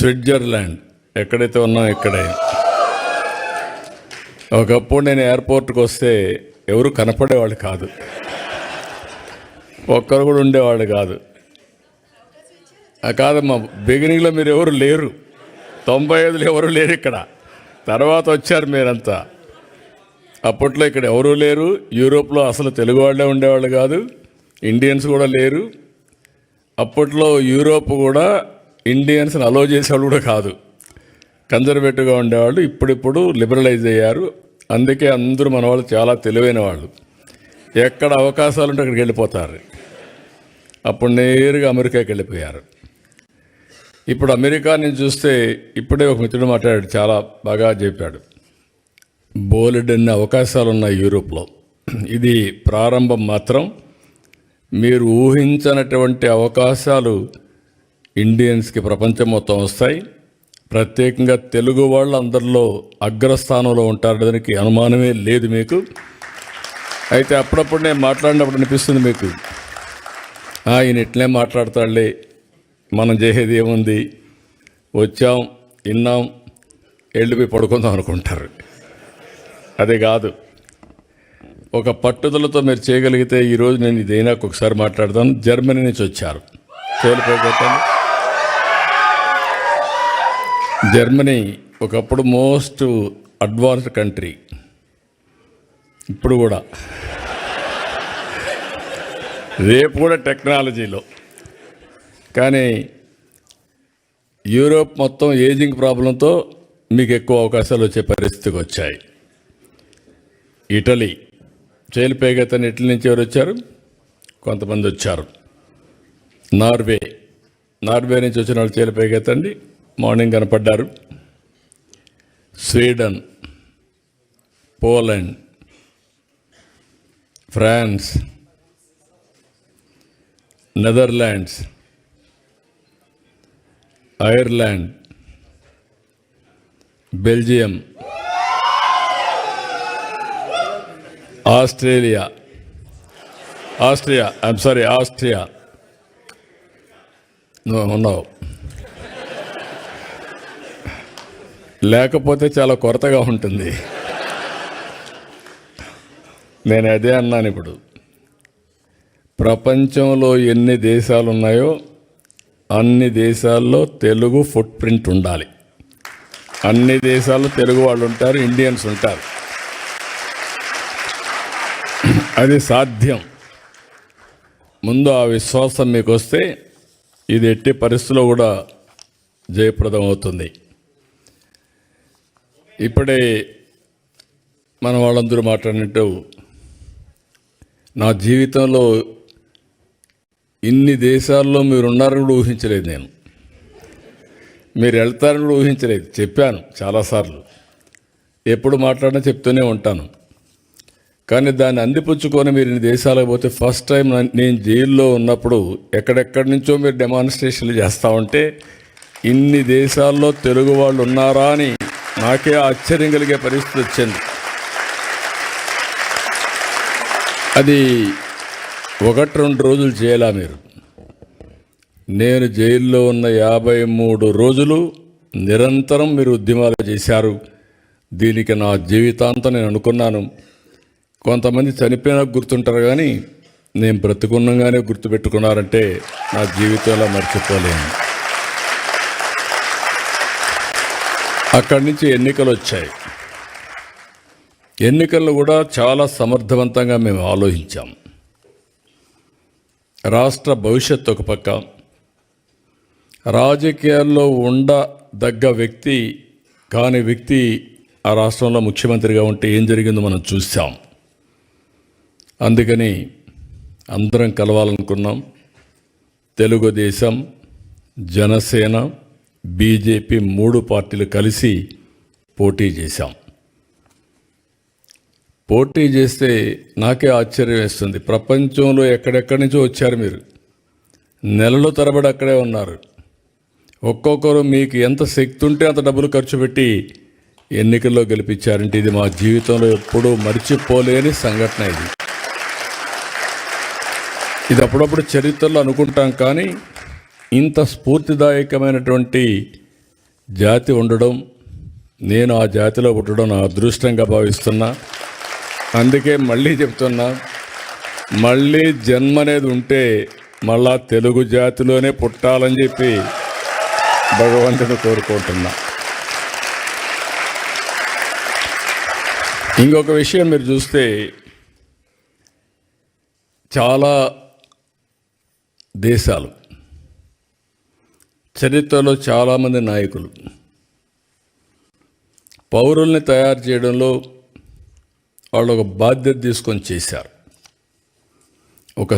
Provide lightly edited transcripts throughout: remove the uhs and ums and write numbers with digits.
Switzerland ఎక్కడైతే ఉన్నాం ఇక్కడే. ఒకప్పుడు నేను ఎయిర్పోర్ట్కి వస్తే ఎవరు కనపడేవాళ్ళు కాదు, ఒక్కరు కూడా ఉండేవాళ్ళు కాదు. కాదమ్మా, బిగినింగ్లో మీరు ఎవరు లేరు, 95లో ఎవరు లేరు ఇక్కడ, తర్వాత వచ్చారు మీరంతా. అప్పట్లో ఇక్కడ ఎవరూ లేరు. యూరోప్లో అసలు తెలుగు వాళ్ళే ఉండేవాళ్ళు కాదు, ఇండియన్స్ కూడా లేరు. అప్పట్లో యూరోప్ కూడా ఇండియన్స్ని అలో చేసేవాళ్ళు కూడా కాదు, కన్జర్వేటివ్గా ఉండేవాళ్ళు. ఇప్పుడిప్పుడు లిబరలైజ్ అయ్యారు. అందుకే అందరూ మన వాళ్ళు చాలా తెలివైన వాళ్ళు. ఎక్కడ అవకాశాలు ఉంటే అక్కడికి వెళ్ళిపోతారు. అప్పుడు నేరుగా అమెరికాకి వెళ్ళిపోయారు. ఇప్పుడు అమెరికా నుంచి చూస్తే ఇప్పుడే ఒక మిత్రుడు మాట్లాడాడు, చాలా బాగా చెప్పాడు. బోలెడన్ని అవకాశాలు ఉన్నాయి యూరోప్లో. ఇది ప్రారంభం మాత్రం. మీరు ఊహించనటువంటి అవకాశాలు ఇండియన్స్కి ప్రపంచం మొత్తం వస్తాయి. ప్రత్యేకంగా తెలుగు వాళ్ళు అందరిలో అగ్రస్థానంలో ఉంటారు, దానికి అనుమానమే లేదు మీకు. అయితే అప్పుడప్పుడు నేను మాట్లాడినప్పుడు అనిపిస్తుంది మీకు, ఈయన ఇట్లే మాట్లాడతాడులే, మనం చేసేది ఏముంది, వచ్చాం విన్నాం వెళ్ళిపోయి పడుకుందాం అనుకుంటారు. అది కాదు. ఒక పట్టుదలతో మీరు చేయగలిగితే, ఈరోజు నేను ఇదైనా ఒకసారి మాట్లాడతాను. జర్మనీ నుంచి వచ్చారు, చేలిపోతాను. జర్మనీ ఒకప్పుడు మోస్ట్ అడ్వాన్స్డ్ కంట్రీ, ఇప్పుడు కూడా, రేపు కూడా టెక్నాలజీలో. కానీ యూరోప్ మొత్తం ఏజింగ్ ప్రాబ్లంతో మీకు ఎక్కువ అవకాశాలు వచ్చే పరిస్థితికి వచ్చాయి. ఇటలీ చేలిపోయేతని ఇటలీ నుంచి ఎవరు వచ్చారు, కొంతమంది వచ్చారు. నార్వే నుంచి వచ్చిన వాళ్ళు చేలిపోయేతండి, మార్నింగ్ కనపడ్డారు. Sweden, Poland, France, Netherlands, Ireland, Belgium, Austria నువ్వు ఉన్నావు. లేకపోతే చాలా కొరతగా ఉంటుంది. నేను అదే అన్నాను. ఇప్పుడు ప్రపంచంలో ఎన్ని దేశాలు ఉన్నాయో అన్ని దేశాల్లో తెలుగు ఫుట్ ప్రింట్ ఉండాలి. అన్ని దేశాల్లో తెలుగు వాళ్ళు ఉంటారు, ఇండియన్స్ ఉంటారు. అది సాధ్యం. ముందు ఆ విశ్వాసం మీకు వస్తే ఇది ఎట్టి పరిస్థితుల్లో కూడా జయప్రదం అవుతుంది. ఇప్పుడే మన వాళ్ళందరూ మాట్లాడినట్టు, నా జీవితంలో ఇన్ని దేశాల్లో మీరు ఉన్నారని కూడా ఊహించలేదు. నేను మీరు వెళ్తారని కూడా ఊహించలేదు. చెప్పాను చాలాసార్లు, ఎప్పుడు మాట్లాడినా చెప్తూనే ఉంటాను. కానీ దాన్ని అందిపుచ్చుకొని మీరు ఇన్ని దేశాలకు పోతే, ఫస్ట్ టైం నేను జైల్లో ఉన్నప్పుడు ఎక్కడెక్కడి నుంచో మీరు డెమాన్స్ట్రేషన్లు చేస్తూ ఉంటే, ఇన్ని దేశాల్లో తెలుగు వాళ్ళు ఉన్నారా అని నాకే ఆశ్చర్యం కలిగే పరిస్థితి వచ్చింది. అది 1-2 రోజులు చేయాలా మీరు. నేను జైల్లో ఉన్న 53 రోజులు నిరంతరం మీరు ఉద్యమాలు చేశారు. దీనికి నా జీవితాంతం నేను అనుకున్నాను. కొంతమంది చనిపోయినా గుర్తుంటారు, కానీ నేను బ్రతికున్నగానే గుర్తుపెట్టుకున్నారంటే నా జీవితంలో మర్చిపోలేను. అక్కడి నుంచి ఎన్నికలు వచ్చాయి. ఎన్నికల్లో కూడా చాలా సమర్థవంతంగా మేము ఆలోచించాం. రాష్ట్ర భవిష్యత్తు ఒక పక్క, రాజకీయాల్లో ఉండదగ్గ వ్యక్తి కాని వ్యక్తి ఆ రాష్ట్రంలో ముఖ్యమంత్రిగా ఉంటే ఏం జరిగిందో మనం చూసాం. అందుకని అందరం కలవాలనుకున్నాం. తెలుగుదేశం, జనసేన, బీజేపీ 3 పార్టీలు కలిసి పోటీ చేశాం. పోటీ చేస్తే నాకే ఆశ్చర్యం వేస్తుంది. ప్రపంచంలో ఎక్కడెక్కడి నుంచో వచ్చారు మీరు, నెలల తరబడి అక్కడే ఉన్నారు. ఒక్కొక్కరు మీకు ఎంత శక్తి ఉంటే అంత డబ్బులు ఖర్చు పెట్టి ఎన్నికల్లో గెలిపించారంటే ఇది మా జీవితంలో ఎప్పుడూ మర్చిపోలేని సంఘటన. ఇది అప్పుడప్పుడు చరిత్రలో అనుకుంటాం, కానీ ఇంత స్ఫూర్తిదాయకమైనటువంటి జాతి ఉండడం, నేను ఆ జాతిలో పుట్టడం నా అదృష్టంగా భావిస్తున్నా. అందుకే మళ్ళీ చెప్తున్నా, మళ్ళీ జన్మ అనేది ఉంటే మళ్ళా తెలుగు జాతిలోనే పుట్టాలని చెప్పి భగవంతుని కోరుకుంటున్నా. ఇంకొక విషయం మీరు చూస్తే, చాలా దేశాలు చరిత్రలో చాలామంది నాయకులు పౌరుల్ని తయారు చేయడంలో వాళ్ళు ఒక బాధ్యత తీసుకొని చేశారు. ఒక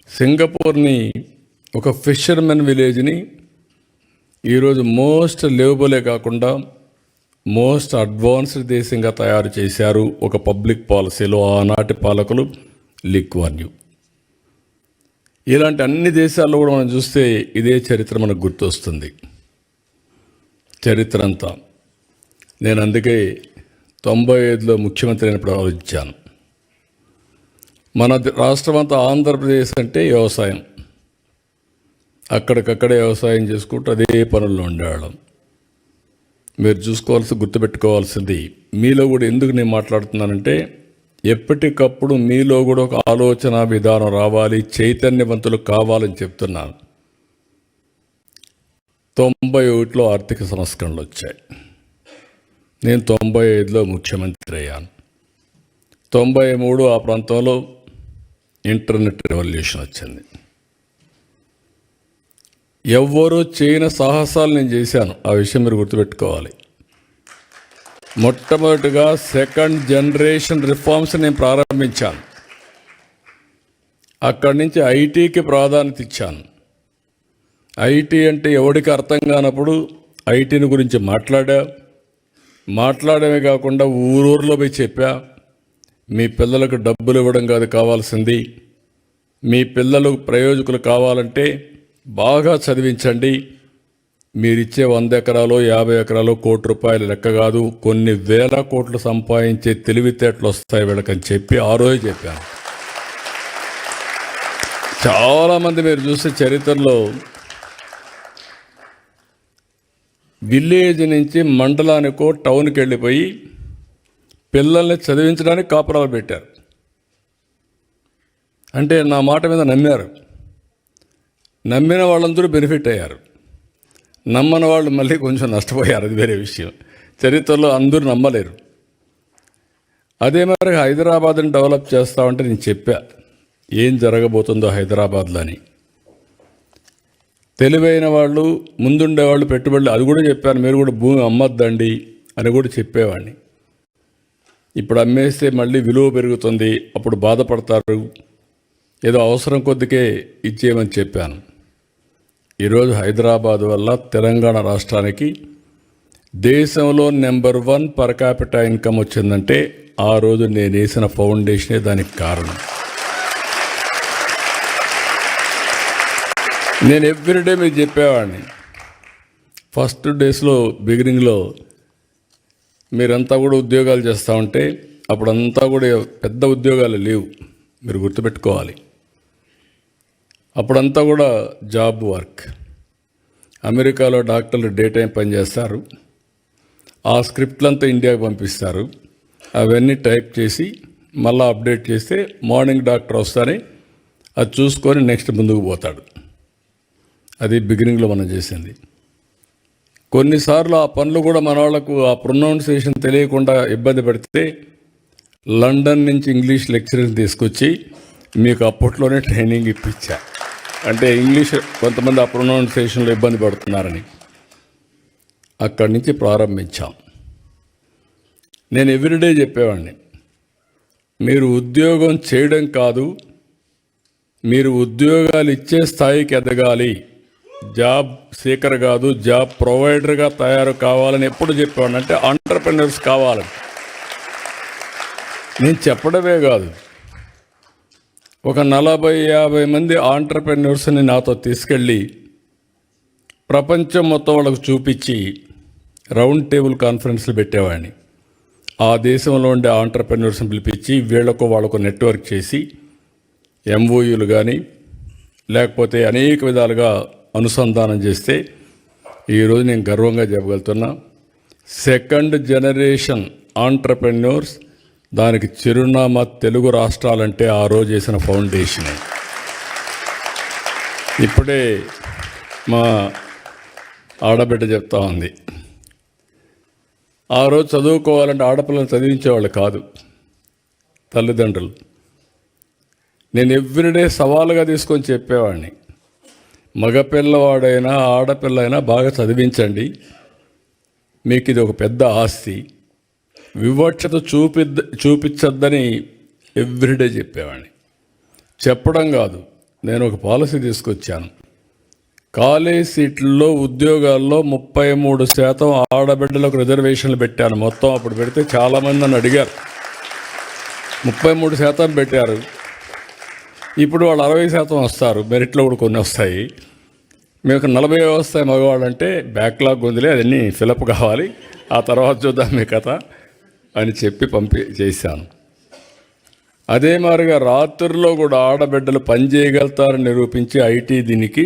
సింగపూర్ని ఒక ఫిషర్మెన్ విలేజ్ని ఈరోజు మోస్ట్ లివబులే కాకుండా మోస్ట్ అడ్వాన్స్డ్ దేశంగా తయారు చేశారు ఒక పబ్లిక్ పాలసీలో ఆనాటి పాలకులు లీ కువాన్ యూ. ఇలాంటి అన్ని దేశాల్లో కూడా మనం చూస్తే ఇదే చరిత్ర మనకు గుర్తొస్తుంది. చరిత్ర అంతా నేను అందుకే 95లో ముఖ్యమంత్రి అయినప్పుడు ఆలోచించాను. మన రాష్ట్రం అంతా ఆంధ్రప్రదేశ్ అంటే వ్యవసాయం, అక్కడికక్కడే వ్యవసాయం చేసుకుంటూ అదే పనుల్లో ఉండేవాళ్ళం. మీరు గుర్తుపెట్టుకోవాల్సింది, మీలో కూడా ఎందుకు నేను మాట్లాడుతున్నానంటే, ఎప్పటికప్పుడు మీలో కూడా ఒక ఆలోచన విధానం రావాలి, చైతన్యవంతులు కావాలని చెప్తున్నాను. 91లో ఆర్థిక సంస్కరణలు వచ్చాయి. నేను 95లో ముఖ్యమంత్రి అయ్యాను. 93 ఆ ప్రాంతంలో ఇంటర్నెట్ రెవల్యూషన్ వచ్చింది. ఎవ్వరూ చేయని సాహసాలు నేను చేశాను. ఆ విషయం మీరు గుర్తుపెట్టుకోవాలి. మొట్టమొదటిగా సెకండ్ జనరేషన్ రిఫార్మ్స్ నేను ప్రారంభించాను. అక్కడి నుంచి ఐటీకి ప్రాధాన్యత ఇచ్చాను. ఐటీ అంటే ఎవరికి అర్థం కానప్పుడు ఐటీని గురించి మాట్లాడమే కాకుండా ఊరూరులో పోయి చెప్పా, మీ పిల్లలకు డబ్బులు ఇవ్వడం కాదు కావాల్సింది, మీ పిల్లలు ప్రయోజకులు కావాలంటే బాగా చదివించండి. మీరిచ్చే 100 ఎకరాలు 50 ఎకరాలు ₹1,00,00,000 లెక్క కాదు, కొన్ని వేల కోట్లు సంపాదించే తెలివితేటలు వస్తాయి వీళ్ళకని చెప్పి ఆ రోజు చెప్పాను. చాలామంది మీరు చూసే చరిత్రలో విలేజ్ నుంచి మండలానికో టౌన్కి వెళ్ళిపోయి పిల్లల్ని చదివించడానికి కాపురాలు పెట్టారు. అంటే నా మాట మీద నమ్మారు. నమ్మిన వాళ్ళందరూ బెనిఫిట్ అయ్యారు, నమ్మని వాళ్ళు మళ్ళీ కొంచెం నష్టపోయారు. అది వేరే విషయం. చరిత్రలో అందరూ నమ్మలేరు. అదే మరి హైదరాబాద్ని డెవలప్ చేస్తామంటే నేను చెప్పా ఏం జరగబోతుందో హైదరాబాద్లో అని. తెలివైన వాళ్ళు, ముందుండేవాళ్ళు పెట్టుబడులు, అది కూడా చెప్పాను. మీరు కూడా భూమి అమ్మద్దండి అని కూడా చెప్పేవాడిని. ఇప్పుడు అమ్మేస్తే మళ్ళీ విలువ పెరుగుతుంది, అప్పుడు బాధపడతారు, ఏదో అవసరం కొద్దికే ఇచ్చేయమని చెప్పాను. ఈరోజు హైదరాబాద్ వల్ల తెలంగాణ రాష్ట్రానికి దేశంలో నెంబర్ 1 పర్ క్యాపిటా ఇన్కమ్ వచ్చిందంటే ఆ రోజు నేను వేసిన ఫౌండేషనే దానికి కారణం. నేను ఎవ్రీడే మీకు చెప్పేవాడిని. ఫస్ట్ డేస్లో బిగినింగ్లో మీరంతా కూడా ఉద్యోగాలు చేస్తూ ఉంటే అప్పుడంతా కూడా పెద్ద ఉద్యోగాలు లేవు, మీరు గుర్తుపెట్టుకోవాలి. అప్పుడంతా కూడా జాబ్ వర్క్. అమెరికాలో డాక్టర్లు డే టైం పనిచేస్తారు, ఆ స్క్రిప్ట్లంతా ఇండియాకి పంపిస్తారు, అవన్నీ టైప్ చేసి మళ్ళీ అప్డేట్ చేస్తే మార్నింగ్ డాక్టర్ వస్తానే అది చూసుకొని నెక్స్ట్ ముందుకు పోతాడు. అది బిగినింగ్లో మనం చేసింది. కొన్నిసార్లు ఆ పనులు కూడా మన వాళ్ళకు ఆ ప్రొనౌన్సియేషన్ తెలియకుండా ఇబ్బంది పెడితే లండన్ నుంచి ఇంగ్లీష్ లెక్చరర్స్ తీసుకొచ్చి మీకు అప్పట్లోనే ట్రైనింగ్ ఇప్పించా. అంటే ఇంగ్లీష్ కొంతమంది ఆ ప్రొనౌన్సియేషన్లో ఇబ్బంది పడుతున్నారని అక్కడి నుంచి ప్రారంభించాం. నేను ఎవ్రీడే చెప్పేవాడిని, మీరు ఉద్యోగం చేయడం కాదు, మీరు ఉద్యోగాలు ఇచ్చే స్థాయికి ఎదగాలి, జాబ్ సీకర్ కాదు జాబ్ ప్రొవైడర్గా తయారు కావాలని ఎప్పుడు చెప్పేవాడిని. అంటే ఆంటర్‌ప్రెన్యూర్స్ కావాలని నేను చెప్పడమే కాదు, ఒక 40-50 మంది ఆంటర్‌ప్రెన్యూర్స్ని నాతో తీసుకెళ్ళి ప్రపంచం మొత్తం వాళ్ళకు చూపించి రౌండ్ టేబుల్ కాన్ఫరెన్స్లు పెట్టేవాడిని. ఆ దేశంలో ఉండే ఆంటర్‌ప్రెన్యూర్స్ని పిలిపించి వాళ్ళకు నెట్వర్క్ చేసి ఎంఓయూలు కానీ లేకపోతే అనేక విధాలుగా అనుసంధానం చేస్తే ఈరోజు నేను గర్వంగా చెప్పగలుగుతున్నా, సెకండ్ జనరేషన్ ఆంటర్ప్రెన్యూర్స్, దానికి చిరునామా తెలుగు రాష్ట్రాలంటే ఆ రోజు చేసిన ఫౌండేషన్. ఇప్పుడే మా ఆడబిడ్డ చెప్తా ఉంది, ఆ రోజు చదువుకోవాలంటే ఆడపిల్లని చదివించేవాళ్ళు కాదు తల్లిదండ్రులు. నేను ఎవ్రీడే సవాలుగా తీసుకొని చెప్పేవాడిని, మగపిల్లవాడైనా ఆడపిల్ల అయినా బాగా చదివించండి, మీకు ఇది ఒక పెద్ద ఆస్తి, వివక్షత చూపించద్దని ఎవ్రీడే చెప్పేవాడిని. చెప్పడం కాదు, నేను ఒక పాలసీ తీసుకొచ్చాను. కాలేజ్ సీట్లలో ఉద్యోగాల్లో 33% ఆడబిడ్డలకు రిజర్వేషన్లు పెట్టాను. మొత్తం అప్పుడు పెడితే చాలామంది నన్ను అడిగారు, 33% పెట్టారు. ఇప్పుడు వాళ్ళు 60% వస్తారు, మెరిట్లో కూడా కొన్ని వస్తాయి. మీకు 40 వస్తాయి మగవాళ్ళంటే బ్యాక్లాగ్ ఉందిలే, అదన్నీ ఫిలప్ కావాలి, ఆ తర్వాత చూద్దాం మీ కథ అని చెప్పి చేశాను. అదే మాదిరిగా రాత్రుల్లో కూడా ఆడబిడ్డలు పని చేయగలుగుతారని నిరూపించి ఐటీ దీనికి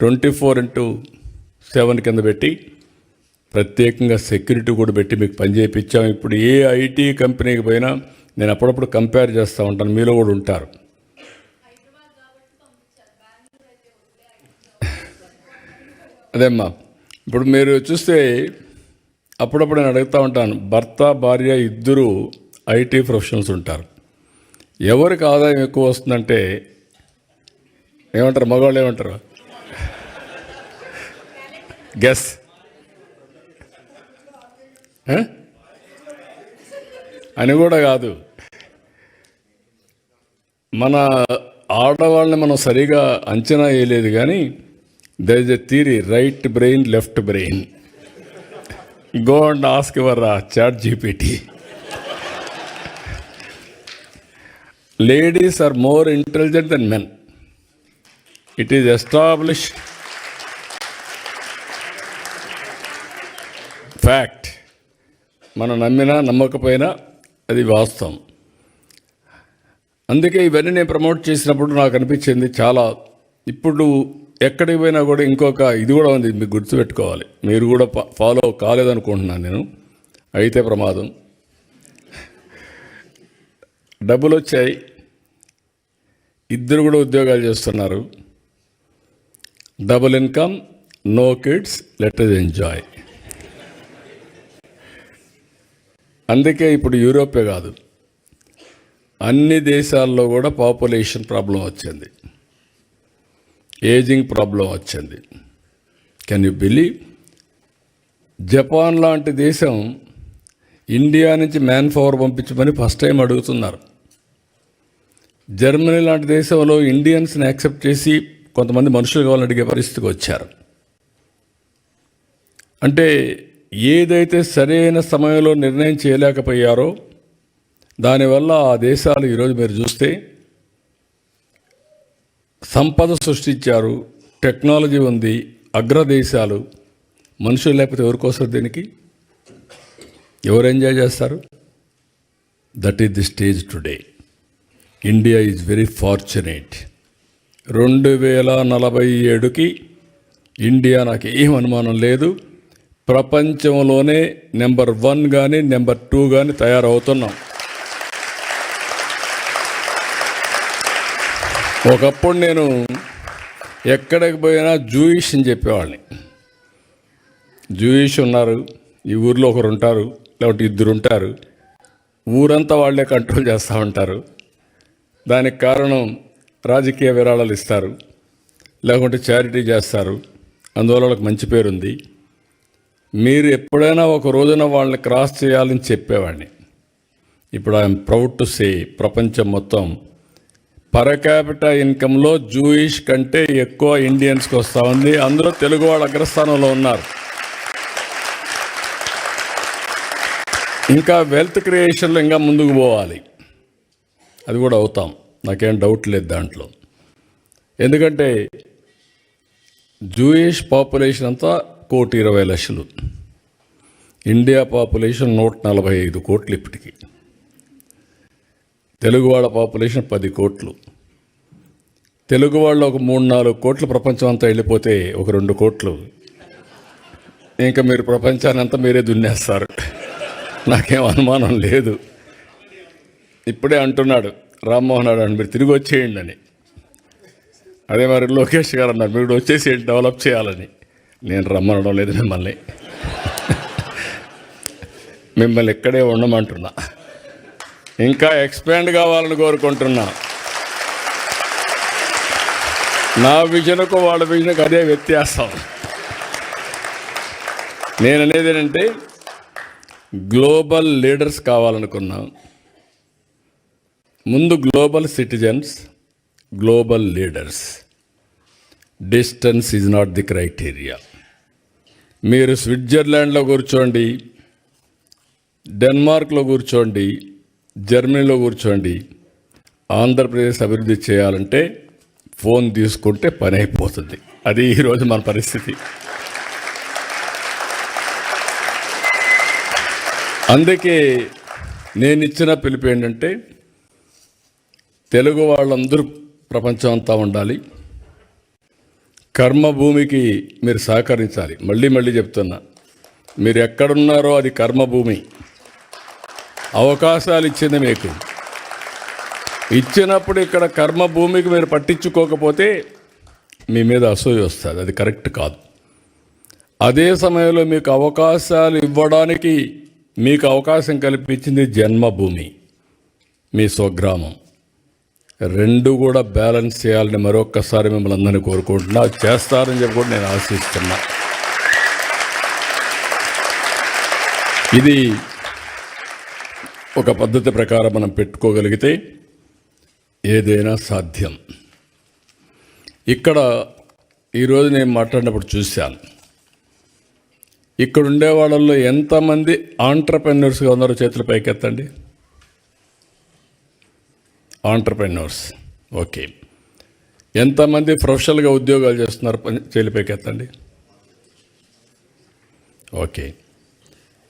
24/7 కింద పెట్టి ప్రత్యేకంగా సెక్యూరిటీ కూడా పెట్టి మీకు పని చేయించాం. ఇప్పుడు ఏ ఐటీ కంపెనీకి పోయినా నేను అప్పుడప్పుడు కంపేర్ చేస్తూ ఉంటాను, మీలో కూడా ఉంటారు. అదేమ్మా, ఇప్పుడు మీరు చూస్తే అప్పుడప్పుడు నేను అడుగుతూ ఉంటాను, భర్త భార్య ఇద్దరు ఐటీ ప్రొఫెషనల్స్ ఉంటారు, ఎవరికి ఆదాయం ఎక్కువ వస్తుందంటే ఏమంటారు, మగవాళ్ళు ఏమంటారు? గెస్. అని కూడా కాదు, మన ఆడవాళ్ళని మనం సరిగా అంచనా వేయలేదు. కానీ there is a theory, right brain left brain. Go and ask your ChatGPT. Ladies are more intelligent than men. It is established fact. మనం నమ్మినా నమ్మకపోయినా అది వాస్తవం. అందుకే ఇవన్నీ నేను ప్రమోట్ చేసినప్పుడు నాకు అనిపించింది చాలా, ఇప్పుడు ఎక్కడికి పోయినా కూడా ఇంకొక ఇది కూడా ఉంది, మీకు గుర్తుపెట్టుకోవాలి. మీరు కూడా ఫాలో కాలేదనుకుంటున్నాను నేను, అయితే ప్రమాదం. డబ్బులు వచ్చాయి, ఇద్దరు కూడా ఉద్యోగాలు చేస్తున్నారు, double income, no kids, let us enjoy. అందుకే ఇప్పుడు యూరోపే కాదు, అన్ని దేశాల్లో కూడా పాపులేషన్ ప్రాబ్లం వచ్చింది, ఏజింగ్ ప్రాబ్లం వచ్చింది. Can you believe? జపాన్ లాంటి దేశం ఇండియా నుంచి మ్యాన్ పవర్ పంపించమని ఫస్ట్ టైం అడుగుతున్నారు. జర్మనీ లాంటి దేశంలో ఇండియన్స్ని యాక్సెప్ట్ చేసి కొంతమంది మనుషులు కావాలని అడిగే పరిస్థితికి వచ్చారు. అంటే ఏదైతే సరైన సమయంలో నిర్ణయం చేయలేకపోయారో దానివల్ల ఆ దేశాలు ఈరోజు మీరు చూస్తే సంపద సృష్టించారు, టెక్నాలజీ ఉంది, అగ్రదేశాలు. మనుషులు లేకపోతే ఎవరికోసం దీనికి ఎవరు ఎంజాయ్ చేస్తారు? That is the stage today. India is very fortunate. 2047కి ఇండియా, నాకు ఏం అనుమానం లేదు, ప్రపంచంలోనే నెంబర్ 1 కానీ నెంబర్ 2 కానీ తయారవుతున్నాం. ఒకప్పుడు నేను ఎక్కడికి పోయినా జూయిష్ అని చెప్పేవాళ్ళని. జూయిష్ ఉన్నారు, ఈ ఊర్లో ఒకరు ఉంటారు, లేకపోతే ఇద్దరు ఉంటారు, ఊరంతా వాళ్ళే కంట్రోల్ చేస్తూ ఉంటారు. దానికి కారణం రాజకీయ విరాళాలు ఇస్తారు, లేకుంటే చారిటీ చేస్తారు, అందువల్ల వాళ్ళకి మంచి పేరుంది. మీరు ఎప్పుడైనా ఒక రోజున వాళ్ళని క్రాస్ చేయాలని చెప్పేవాడిని. ఇప్పుడు ఐఎమ్ ప్రౌడ్ టు సే, ప్రపంచం మొత్తం పర్ క్యాపిటా ఇన్కంలో జూయిష్ కంటే ఎక్కువ ఇండియన్స్కి వస్తూ ఉంది. అందులో తెలుగు వాళ్ళు అగ్రస్థానంలో ఉన్నారు. ఇంకా వెల్త్ క్రియేషన్లో ఇంకా ముందుకు పోవాలి, అది కూడా అవుతాం, నాకేం డౌట్ లేదు దాంట్లో. ఎందుకంటే జూయిష్ పాపులేషన్ అంతా 1,20,00,000, ఇండియా పాపులేషన్ 145 కోట్లు ఇప్పటికి. తెలుగు వాళ్ళ పాపులేషన్ 10 కోట్లు. తెలుగు వాళ్ళు ఒక 3-4 కోట్లు ప్రపంచం అంతా వెళ్ళిపోతే ఒక 2 కోట్లు ఇంకా మీరు ప్రపంచాన్ని అంతా మీరే దున్నేస్తారు, నాకేం అనుమానం లేదు. ఇప్పుడే అంటున్నాడు రామ్మోహన్ నాయుడు అని, మీరు తిరిగి వచ్చేయండి అని. అదే మరి లోకేష్ గారు అన్నారు, మీరు వచ్చేసి డెవలప్ చేయాలని. నేను రమ్మనడం లేదు మిమ్మల్ని, మిమ్మల్ని ఇక్కడే ఉండమంటున్నా. ఇంకా ఎక్స్పాండ్ కావాలని కోరుకుంటున్నా. నా విజన్కు వాళ్ళ విజన్కు అదే వ్యత్యాసం. నేను అనేది ఏంటంటే గ్లోబల్ లీడర్స్ కావాలనుకున్నా. ముందు global citizens, global leaders. Distance is not the criteria. మీరు స్విట్జర్లాండ్లో కూర్చోండి, డెన్మార్క్లో కూర్చోండి, జర్మనీలో కూర్చోండి, ఆంధ్రప్రదేశ్ అభివృద్ధి చేయాలంటే ఫోన్ తీసుకుంటే పని అయిపోతుంది. అది ఈరోజు మన పరిస్థితి. అందుకే నేను ఇచ్చిన పిలుపు ఏంటంటే తెలుగు వాళ్ళందరూ ప్రపంచం అంతా ఉండాలి. కర్మభూమికి మీరు సహకరించాలి. మళ్ళీ చెప్తున్నా, మీరు ఎక్కడున్నారో అది కర్మభూమి. అవకాశాలు ఇచ్చింది మీకు. ఇచ్చినప్పుడు ఇక్కడ కర్మభూమికి మీరు పట్టించుకోకపోతే మీ మీద అసూయ వస్తుంది, అది కరెక్ట్ కాదు. అదే సమయంలో మీకు అవకాశాలు ఇవ్వడానికి మీకు అవకాశం కల్పించింది జన్మభూమి, మీ స్వగ్రామం. రెండు కూడా బ్యాలెన్స్ చేయాలని మరొక్కసారి మిమ్మల్ని అందరినీ కోరుకుంటున్నా. చేస్తారని చెప్పి కూడా నేను ఆశిస్తున్నా. ఇది ఒక పద్ధతి ప్రకారం మనం పెట్టుకోగలిగితే ఏదైనా సాధ్యం. ఇక్కడ ఈరోజు నేను మాట్లాడినప్పుడు చూశాను, ఇక్కడ ఉండే వాళ్ళల్లో ఎంతమంది ఆంట్రప్రెన్యూర్స్గా ఉన్నారో చేతులు పైకెత్తండి. ఆంట్రప్రెన్యూర్స్, ఓకే. ఎంతమంది ప్రొఫెషనల్గా ఉద్యోగాలు చేస్తున్నారు చేతులు పైకెత్తండి. ఓకే.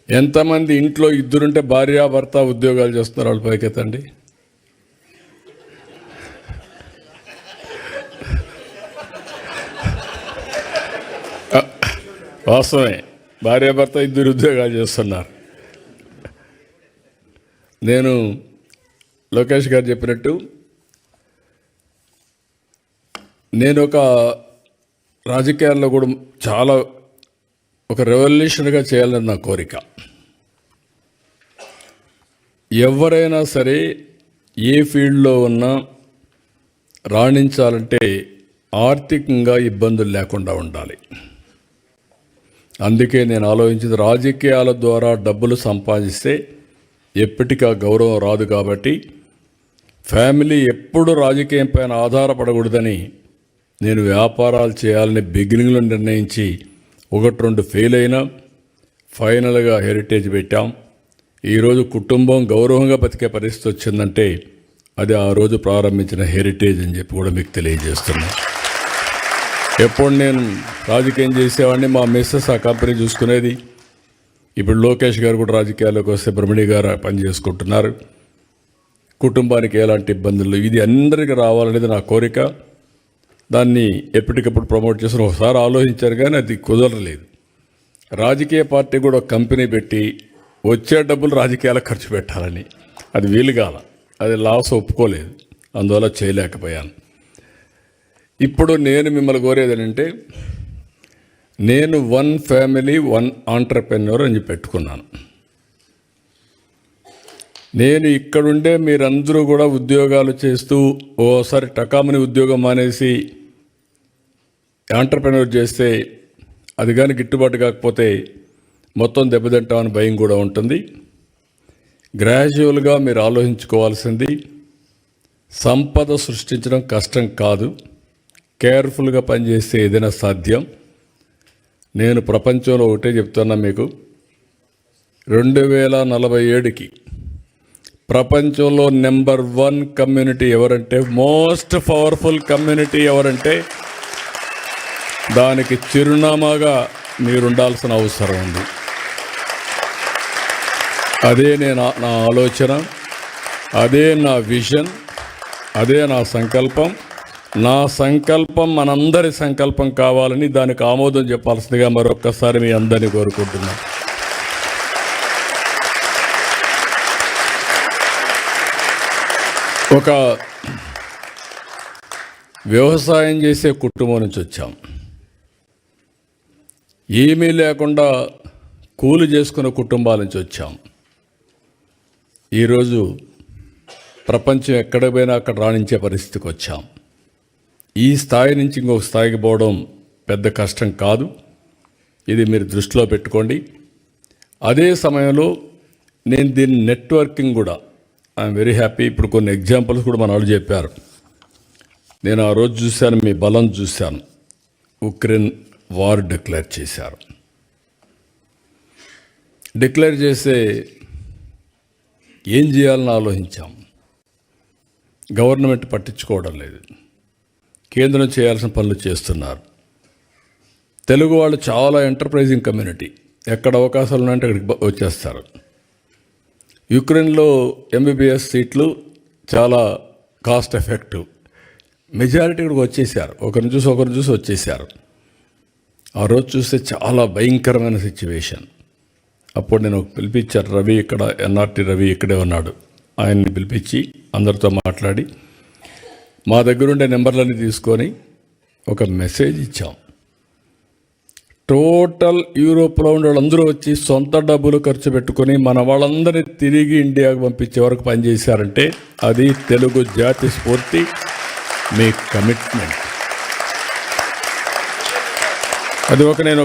ఎంతమంది ఇంట్లో ఇద్దరుంటే భార్యాభర్త ఉద్యోగాలు చేస్తున్నారు వాళ్ళు పైకెత్తండి. వాస్తవమే, భార్యాభర్త ఇద్దరు ఉద్యోగాలు చేస్తున్నారు. నేను లోకేష్ గారు చెప్పినట్టు నేను ఒక రాజకీయాల్లో కూడా చాలా ఒక రెవల్యూషన్గా చేయాలని నా కోరిక. ఎవరైనా సరే ఏ ఫీల్డ్లో ఉన్నా రాణించాలంటే ఆర్థికంగా ఇబ్బందులు లేకుండా ఉండాలి. అందుకే నేను ఆలోచించింది, రాజకీయాల ద్వారా డబ్బులు సంపాదిస్తే ఎప్పటికీ ఆ గౌరవం రాదు. కాబట్టి ఫ్యామిలీ ఎప్పుడు రాజకీయం పైన ఆధారపడకూడదని నేను వ్యాపారాలు చేయాలని బిగినింగ్లో నిర్ణయించి 1-2 ఫెయిల్ అయినా ఫైనల్గా హెరిటేజ్ పెట్టాం. ఈరోజు కుటుంబం గౌరవంగా బతికే పరిస్థితి వచ్చిందంటే అది ఆ రోజు ప్రారంభించిన హెరిటేజ్ అని చెప్పి కూడా మీకు తెలియజేస్తున్నా. ఎప్పుడు నేను రాజకీయం చేసేవాడిని, మా మిస్సెస్ ఆ కంపెనీ చూసుకునేది. ఇప్పుడు లోకేష్ గారు కూడా రాజకీయాల్లోకి వస్తే బ్రహ్మణి గారు పని చేసుకుంటున్నారు. కుటుంబానికి ఎలాంటి ఇబ్బందులు, ఇది అందరికీ రావాలనేది నా కోరిక. దాన్ని ఎప్పటికప్పుడు ప్రమోట్ చేసిన ఒకసారి ఆలోచించారు, కానీ అది కుదరలేదు. రాజకీయ పార్టీ కూడా ఒక కంపెనీ పెట్టి వచ్చే డబ్బులు రాజకీయాలకు ఖర్చు పెట్టాలని, అది వీలుగాల, అది లాస్ ఒప్పుకోలేదు, అందువల్ల చేయలేకపోయాను. ఇప్పుడు నేను మిమ్మల్ని కోరేది ఏంటంటే, నేను 1 ఫ్యామిలీ 1 ఆంట్రప్రెన్యూర్ అని పెట్టుకున్నాను. నేను ఇక్కడుండే మీరందరూ కూడా ఉద్యోగాలు చేస్తూ ఓసారి టకామని ఉద్యోగం మానేసి ఆంట్రప్రెన్యూర్ చేస్తే అది కానీ గిట్టుబాటు కాకపోతే మొత్తం దెబ్బతింటామని భయం కూడా ఉంటుంది. గ్రాడ్యువల్గా మీరు ఆలోచించుకోవాల్సింది, సంపద సృష్టించడం కష్టం కాదు, కేర్ఫుల్గా పనిచేస్తే ఏదైనా సాధ్యం. నేను ప్రపంచంలో ఒకటే చెప్తున్నా మీకు, 2047కి ప్రపంచంలో నెంబర్ 1 కమ్యూనిటీ ఎవరంటే, మోస్ట్ పవర్ఫుల్ కమ్యూనిటీ ఎవరంటే దానికి చిరునామాగా మీరుండాల్సిన అవసరం ఉంది. అదే నా ఆలోచన, అదే నా విజన్, అదే నా సంకల్పం. నా సంకల్పం మనందరి సంకల్పం కావాలని దానికి ఆమోదం చెప్పాల్సిందిగా మరొక్కసారి మీ అందరినీ కోరుకుంటున్నాను. ఒక వ్యవసాయం చేసే కుటుంబం నుంచి వచ్చాం. ఏమీ లేకుండా కూలి చేసుకున్న కుటుంబాల నుంచి వచ్చాం. ఈరోజు ప్రపంచం ఎక్కడ పోయినా అక్కడ రాణించే పరిస్థితికి వచ్చాం. ఈ స్థాయి నుంచి ఇంకొక స్థాయికి పోవడం పెద్ద కష్టం కాదు. ఇది మీరు దృష్టిలో పెట్టుకోండి. అదే సమయంలో నేను దీని నెట్వర్కింగ్ కూడా ఐఎమ్ వెరీ హ్యాపీ. ఇప్పుడు కొన్ని ఎగ్జాంపుల్స్ కూడా మన వాళ్ళు చెప్పారు. నేను ఆ రోజు చూశాను, మీ బలం చూశాను. ఉక్రెయిన్ వార్ డిక్లేర్ చేశారు. డిక్లేర్ చేస్తే ఏం చేయాలని ఆలోచించాం. గవర్నమెంట్ పట్టించుకోవడం లేదు. కేంద్రం చేయాల్సిన పనులు చేస్తున్నారు. తెలుగు వాళ్ళు చాలా ఎంటర్ప్రైజింగ్ కమ్యూనిటీ. ఎక్కడ అవకాశాలు ఉన్నాయంటే అక్కడికి వచ్చేస్తారు. యుక్రెయిన్లో ఎంబీబీఎస్ సీట్లు చాలా కాస్ట్ ఎఫెక్టివ్. మెజారిటీ ఇక్కడికి వచ్చేసారు. ఒకరిని చూసి వచ్చేసారు. ఆ రోజు చూస్తే చాలా భయంకరమైన సిచ్యువేషన్. అప్పుడు నేను పిలిపించాను. రవి ఇక్కడ, ఎన్ఆర్టీ రవి ఇక్కడే ఉన్నాడు. ఆయన్ని పిలిపించి అందరితో మాట్లాడి మా దగ్గరుండే నెంబర్లన్నీ తీసుకొని ఒక మెసేజ్ ఇచ్చాం. టోటల్ యూరోప్లో ఉండే వాళ్ళందరూ వచ్చి సొంత డబ్బులు ఖర్చు పెట్టుకొని మన వాళ్ళందరినీ తిరిగి ఇండియాకు పంపించే వరకు పనిచేశారంటే అది తెలుగు జాతి స్ఫూర్తి, మీ కమిట్మెంట్. అది నేను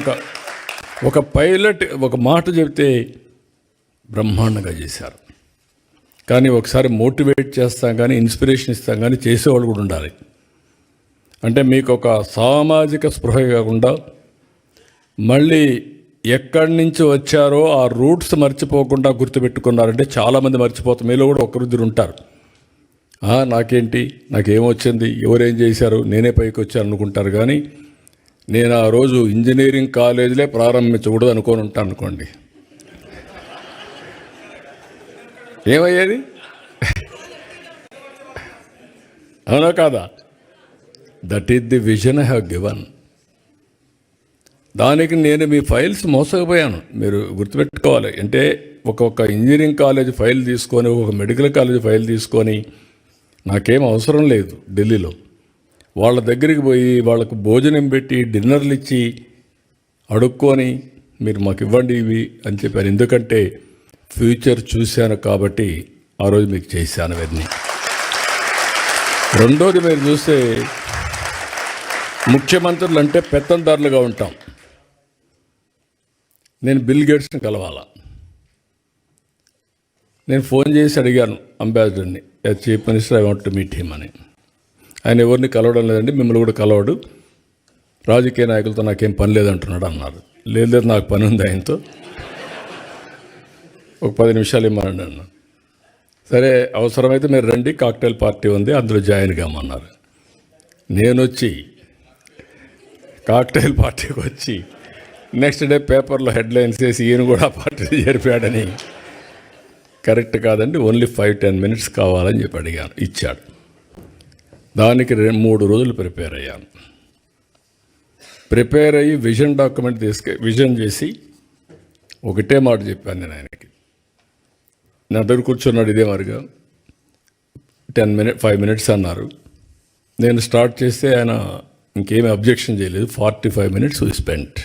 ఒక పైలట్ ఒక మాట చెబితే బ్రహ్మాండంగా చేశారు. కానీ ఒకసారి మోటివేట్ చేస్తాం కానీ, ఇన్స్పిరేషన్ ఇస్తాం కానీ చేసేవాళ్ళు కూడా ఉండాలి. అంటే మీకు ఒక సామాజిక స్పృహ కాకుండా మళ్ళీ ఎక్కడి నుంచి వచ్చారో ఆ రూట్స్ మర్చిపోకుండా గుర్తుపెట్టుకున్నారంటే చాలామంది మర్చిపోతాం. మీలో కూడా ఒకరిద్దరు ఉంటారు. నాకేంటి, నాకేమొచ్చింది, ఎవరేం చేశారు, నేనే పైకి వచ్చాను అనుకుంటారు. కానీ నేను ఆ రోజు ఇంజనీరింగ్ కాలేజీలే ప్రారంభించకూడదు అనుకొని ఉంటాను అనుకోండి, ఏమయ్యేది? అవునా కాదా? That is the vision I have given. దానికి నేను మీ ఫైల్స్ మోసకపోయాను. మీరు గుర్తుపెట్టుకోవాలి. అంటే ఒక్కొక్క ఇంజనీరింగ్ కాలేజ్ ఫైల్ తీసుకొని, ఒక మెడికల్ కాలేజ్ ఫైల్ తీసుకొని, నాకేం అవసరం లేదు ఢిల్లీలో, వాళ్ళ దగ్గరికి పోయి వాళ్ళకు భోజనం పెట్టి డిన్నర్లు ఇచ్చి అడుక్కొని మీరు మాకు ఇవ్వండి ఇవి అని చెప్పాను. ఎందుకంటే ఫ్యూచర్ చూశాను కాబట్టి ఆ రోజు మీకు చేశాను అవన్నీ. రెండోది, మీరు చూస్తే ముఖ్యమంత్రులు అంటే పెత్తందారులుగా ఉంటాం. నేను బిల్ గేట్స్ని కలవాలా. నేను ఫోన్ చేసి అడిగాను అంబాసిడర్ని, chief minister, I want to meet him అని. ఆయన ఎవరిని కలవడం లేదండి, మిమ్మల్ని కూడా కలవడు, రాజకీయ నాయకులతో నాకేం పని లేదంటున్నాడు అన్నారు. లేదు, నాకు పని ఉంది ఆయనతో, ఒక 10 నిమిషాలు ఇమ్మనండి అన్నాను. సరే, అవసరమైతే మీరు రండి, కాక్టైల్ పార్టీ ఉంది, అందులో జాయిన్ కామన్నారు. నేను వచ్చి కాక్టైల్ పార్టీకి వచ్చి నెక్స్ట్ డే పేపర్లో హెడ్లైన్స్ వేసి ఈయన కూడా పార్టీని చేరిపాడని. కరెక్ట్ కాదండి, ఓన్లీ 5-10 మినిట్స్ కావాలని చెప్పి అడిగాను. ఇచ్చాడు. దానికి 3 రోజులు ప్రిపేర్ అయ్యాను. ప్రిపేర్ అయ్యి విజన్ డాక్యుమెంట్ విజన్ చేసి ఒకటే మాట చెప్పాను నేను ఆయనకి. నా దగ్గర కూర్చున్నాడు ఇదే మరిగా. 5 మినిట్స్ అన్నారు. నేను స్టార్ట్ చేస్తే ఆయన ఇంకేమీ అబ్జెక్షన్ చేయలేదు. 45 మినిట్స్ వి స్పెంట్.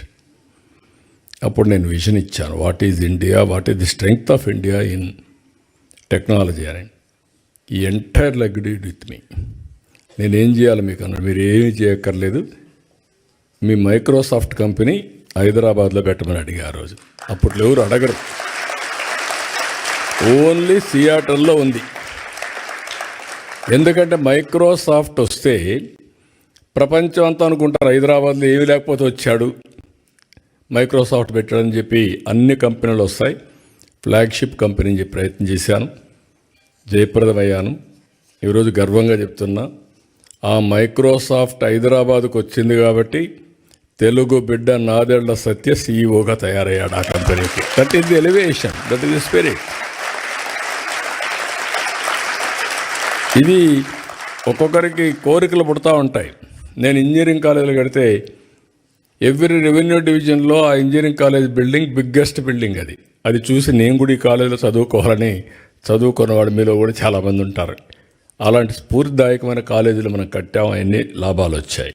అప్పుడు నేను విజన్ ఇచ్చాను. What is India, what is the strength of India in technology అని. ఈ ఎంటైర్ అగ్రీడ్ విత్ మీ. నేనేం చేయాలి మీకు అన్నాడు. మీరు ఏమీ చేయక్కర్లేదు, మీ మైక్రోసాఫ్ట్ కంపెనీ హైదరాబాద్లో పెట్టమని అడిగా ఆ రోజు. అప్పట్లో ఎవరు అడగరు, ఓన్లీ సియాటల్లో ఉంది. ఎందుకంటే మైక్రోసాఫ్ట్ వస్తే ప్రపంచం అంతా అనుకుంటారు హైదరాబాద్లో ఏమీ లేకపోతే వచ్చాడు మైక్రోసాఫ్ట్ పెట్టాడని చెప్పి. అన్ని కంపెనీలు వస్తాయి. ఫ్లాగ్షిప్ కంపెనీ చెప్పి ప్రయత్నం చేశాను, జయప్రదమయ్యాను. ఈరోజు గర్వంగా చెప్తున్నా, ఆ మైక్రోసాఫ్ట్ హైదరాబాద్కు వచ్చింది కాబట్టి తెలుగు బిడ్డ నాదెళ్ల సత్య సీఈఓగా తయారయ్యాడు ఆ కంపెనీకి. That is the elevation, that is the spirit. ఇది ఒక్కొక్కరికి కోరికలు పుడతా ఉంటాయి. నేను ఇంజనీరింగ్ కాలేజీలు కడితే ఎవ్రీ రెవెన్యూ డివిజన్లో ఆ engineering college building biggest building అది చూసి నేను కూడా ఈ కాలేజీలో చదువుకోవాలని చదువుకున్నవాడు మీలో కూడా చాలామంది ఉంటారు. అలాంటి స్ఫూర్తిదాయకమైన కాలేజీలు మనం కట్టాము, అన్ని లాభాలు వచ్చాయి.